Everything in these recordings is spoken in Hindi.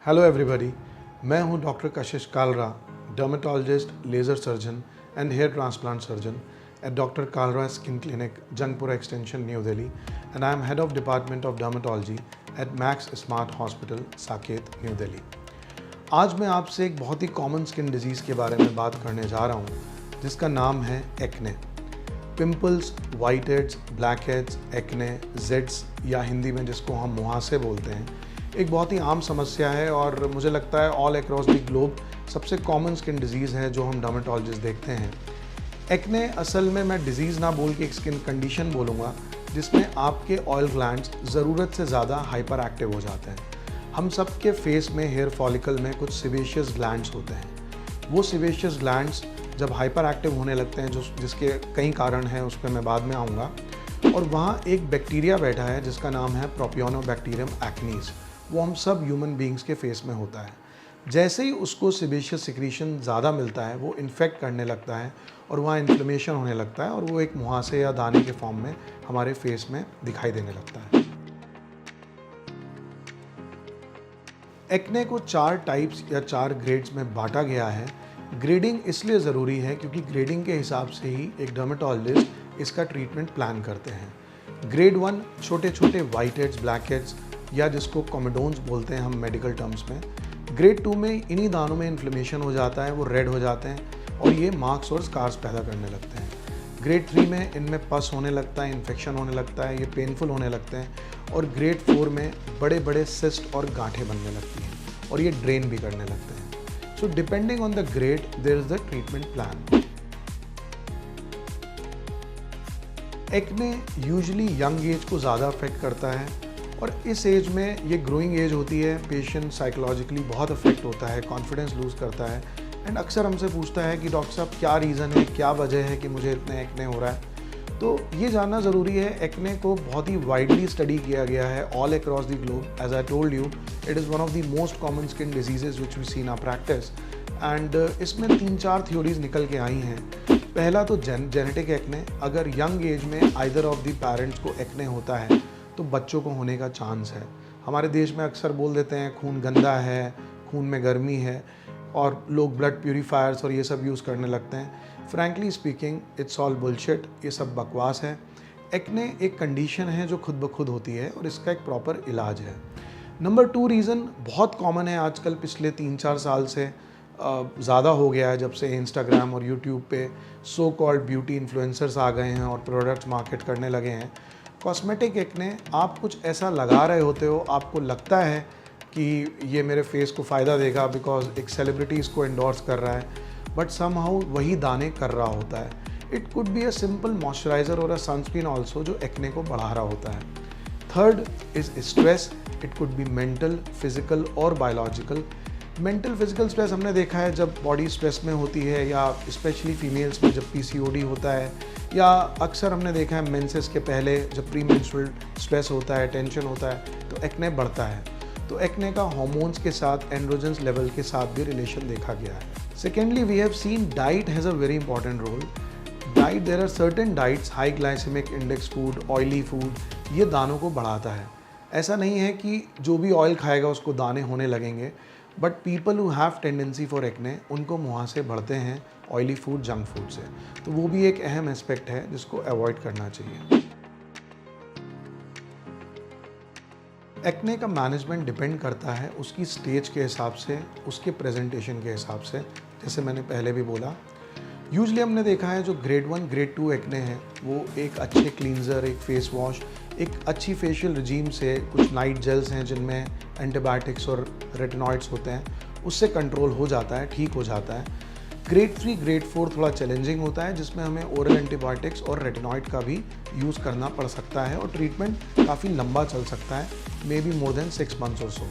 हेलो एवरीबॉडी, मैं हूं doctor Kashish Kalra, dermatologist, laser surgeon and hair transplant surgeon at Dr. Kalra Skin Clinic, Jangpura Extension, New Delhi, and I am head of Department of Dermatology at Max Smart Hospital, Saket, New Delhi. आज मैं आपसे एक बहुत ही कॉमन स्किन डिजीज़ के बारे में बात करने जा रहा हूँ जिसका नाम है acne. Pimples, white heads, black heads, acne, Jades या हिंदी में जिसको हम मुहासे बोलते हैं, एक बहुत ही आम समस्या है और मुझे लगता है ऑल अक्रॉस द ग्लोब सबसे कॉमन स्किन डिजीज़ है जो हम डर्मेटोलॉजिस्ट देखते हैं। एक्ने असल में मैं डिजीज़ ना बोल के एक स्किन कंडीशन बोलूँगा जिसमें आपके ऑयल ग्लैंड्स ज़रूरत से ज़्यादा हाइपर एक्टिव हो जाते हैं। हम सब के फेस में हेयर फॉलिकल में कुछ सिवेशियस ग्लैंड्स होते हैं। वो सिवेशियस ग्लैंड्स जब हाइपर एक्टिव होने लगते हैं, जिसके कई कारण हैं, उस पर मैं बाद में आऊँगा, और वहाँ एक बैक्टीरिया बैठा है जिसका नाम है प्रोपियोनोबैक्टीरियम एक्नीज। वो हम सब ह्यूमन बींग्स के फेस में होता है। जैसे ही उसको सिबेशियस सिक्रीशन ज़्यादा मिलता है, वो इन्फेक्ट करने लगता है और वहाँ इन्फ्लेमेशन होने लगता है और वो एक मुहासे या दाने के फॉर्म में हमारे फेस में दिखाई देने लगता है। एक्ने को 4 टाइप्स या 4 ग्रेड्स में बांटा गया है। ग्रेडिंग इसलिए ज़रूरी है क्योंकि ग्रेडिंग के हिसाब से ही एक डर्मेटोलॉजिस्ट इसका ट्रीटमेंट प्लान करते हैं। ग्रेड 1 छोटे छोटे वाइट हेड्स, ब्लैक हेड्स या जिसको कॉमेडोन्स बोलते हैं हम मेडिकल टर्म्स में। ग्रेड 2 में इन्हीं दानों में इन्फ्लेमेशन हो जाता है, वो रेड हो जाते हैं और ये मार्क्स और स्कार्स पैदा करने लगते हैं। ग्रेड 3 में इनमें पस होने लगता है, इन्फेक्शन होने लगता है, ये पेनफुल होने लगते हैं। और ग्रेड 4 में बड़े बड़े सिस्ट और गांठें बनने लगती हैं और ये ड्रेन भी करने लगते हैं। So depending on the grade there is the treatment plan. Acne usually young age को ज़्यादा अफेक्ट करता है और इस एज में ये ग्रोइंग एज होती है। पेशेंट साइकोलॉजिकली बहुत अफेक्ट होता है, कॉन्फिडेंस लूज़ करता है एंड अक्सर हमसे पूछता है कि डॉक्टर साहब क्या रीज़न है, क्या वजह है कि मुझे इतने एक्ने हो रहा है। तो ये जानना ज़रूरी है। एक्ने को बहुत ही वाइडली स्टडी किया गया है all across the globe. As I told you, it is one of the most common skin diseases which we see in our practice and इसमें 3-4 थ्योरीज निकल के आई हैं। पहला तो जेनेटिक एक्ने। अगर यंग एज में आइदर ऑफ द पेरेंट्स को एक्ने होता है तो बच्चों को होने का चांस है। हमारे देश में अक्सर बोल देते हैं खून गंदा है, खून में गर्मी है और लोग ब्लड प्यूरीफायर्स और ये सब यूज़ करने लगते हैं। Frankly speaking, it's all bullshit, ये सब बकवास है। एक्ने एक कंडीशन है जो खुद ब खुद होती है और इसका एक प्रॉपर इलाज है। नंबर 2 रीज़न बहुत कॉमन है आजकल, पिछले 3-4 साल से ज़्यादा हो गया है जब से इंस्टाग्राम और यूट्यूब पे सो कॉल्ड ब्यूटी इन्फ्लुएंसर्स आ गए हैं और प्रोडक्ट्स मार्केट करने लगे हैं। कॉस्मेटिक एक्ने, आप कुछ ऐसा लगा रहे होते हो, आपको लगता है कि ये मेरे फेस को फ़ायदा देगा बिकॉज एक सेलिब्रिटी इसको एंडोर्स कर रहा है, बट समहाउ वही दाने कर रहा होता है। It could be a simple moisturiser और अ सनस्क्रीन ऑल्सो जो एक्ने को बढ़ा रहा होता है। Third is stress. It could be mental, physical और बायोलॉजिकल। मेंटल फिजिकल स्ट्रेस हमने देखा है जब बॉडी स्ट्रेस में होती है या स्पेशली फीमेल्स में जब PCOD होता है, या अक्सर हमने देखा है मेंसेस के पहले जब प्री मेंस्ट्रुअल स्ट्रेस होता है, टेंशन होता है, तो एक्ने बढ़ता है। तो एक्ने का हार्मोन्स के साथ, एंड्रोजन्स लेवल के साथ भी रिलेशन देखा गया है। Secondly, we have seen diet has a very important role. Diet, there are certain diets, high glycaemic index food, oily food, ये दानों को बढ़ाता है। ऐसा नहीं है कि जो भी ऑयल खाएगा उसको दाने होने लगेंगे, but people who have tendency for acne, उनको मुहासे बढ़ते हैं ऑयली फूड, जंक फूड से। तो वो भी एक अहम एस्पेक्ट है जिसको अवॉइड करना चाहिए। एक्ने का मैनेजमेंट डिपेंड करता है उसकी स्टेज के हिसाब से, उसके प्रेजेंटेशन के हिसाब से। जैसे मैंने पहले भी बोला, यूजली हमने देखा है जो ग्रेड 1, ग्रेड 2 एक्ने हैं वो एक अच्छे क्लींजर, एक फेस वॉश, एक अच्छी फेशियल रिजीम से, कुछ नाइट जेल्स हैं जिनमें एंटीबायोटिक्स और रेटिनॉइड्स होते हैं, उससे कंट्रोल हो जाता है, ठीक हो जाता है। ग्रेड 3, ग्रेड 4 थोड़ा चैलेंजिंग होता है जिसमें हमें ओरल एंटीबायोटिक्स और रेटिनॉइड का भी यूज़ करना पड़ सकता है और ट्रीटमेंट काफ़ी लंबा चल सकता है, may be more than 6 months और so.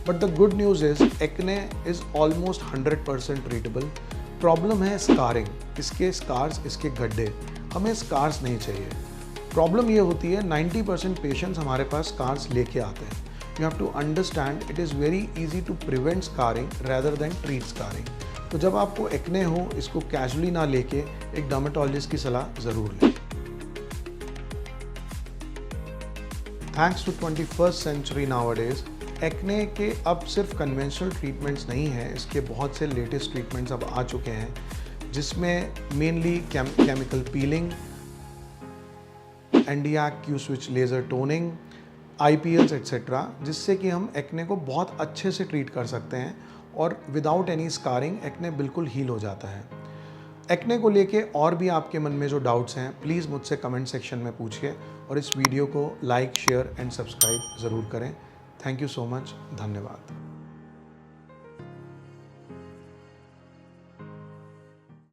But the good news is acne is almost 100% treatable. Problem है स्कारिंग, इसके स्कार्स, इसके गड्ढे। हमें स्कार्स नहीं चाहिए। प्रॉब्लम ये होती है 90% पेशेंट्स हमारे पास स्कार्स लेके आते हैं। You have to understand it is very easy to prevent scarring rather than treat scarring. तो जब आपको एक्ने हो, इसको कैजुअली ना लेके एक डर्मेटोलॉजिस्ट की सलाह ज़रूर लें। Thanks to 21st century nowadays, acne के अब सिर्फ कन्वेंशनल ट्रीटमेंट्स नहीं हैं, इसके बहुत से लेटेस्ट ट्रीटमेंट्स अब आ चुके हैं, जिसमें मेनली केमिकल पीलिंग, एंडियाक Q switch laser toning, IPLs etcetera, जिससे कि हम एक्ने को बहुत अच्छे से ट्रीट कर सकते हैं और विदाउट एनी स्कारिंग एक्ने बिल्कुल हील हो जाता है। एक्ने को लेके और भी आपके मन में जो डाउट्स हैं, प्लीज़ मुझसे कमेंट सेक्शन में पूछिए और इस वीडियो को लाइक, शेयर एंड सब्सक्राइब ज़रूर करें। Thank you so much. धन्यवाद।